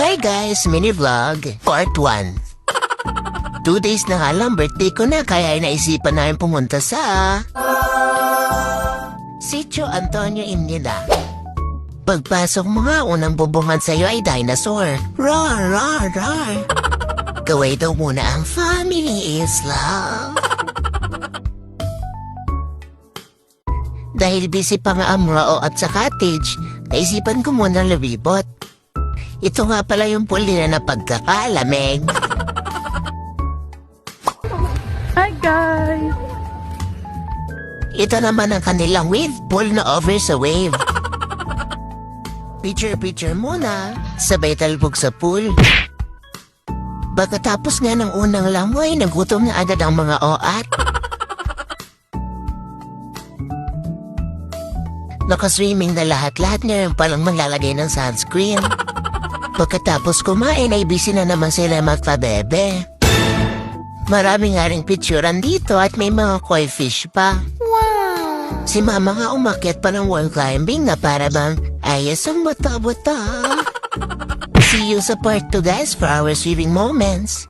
Hi guys, mini vlog, part 1. 2 days na nga lang birthday ko na kaya naisipan namin pumunta sa Sitio Antonio Inglada. Pagpasok mo nga, unang bubungan sa'yo ay dinosaur. Roar, roar, roar. Gaway daw muna ang family is love. Dahil busy pa nga ang Rao at sa cottage, naisipan ko muna lumibot. Ito nga pala yung pool nila na pagkakalamig. Hi guys! Ito naman ang kanilang wave pool na over sa wave. Picture muna, sabay talbog sa pool. Pagkatapos nga ng unang lamoy, nagutom na agad ang mga oat. Nakaswimming na lahat-lahat, ngayon palang maglalagay ng sunscreen. Pagkatapos kumain ay busy na naman sila magpabebe. Marami nga ring picturean dito at may mga koi fish pa. Wow! Si mama nga umakyat pa ng wall climbing na para bang ayos ang bata-bata. See you sa part 2 guys for our swimming moments.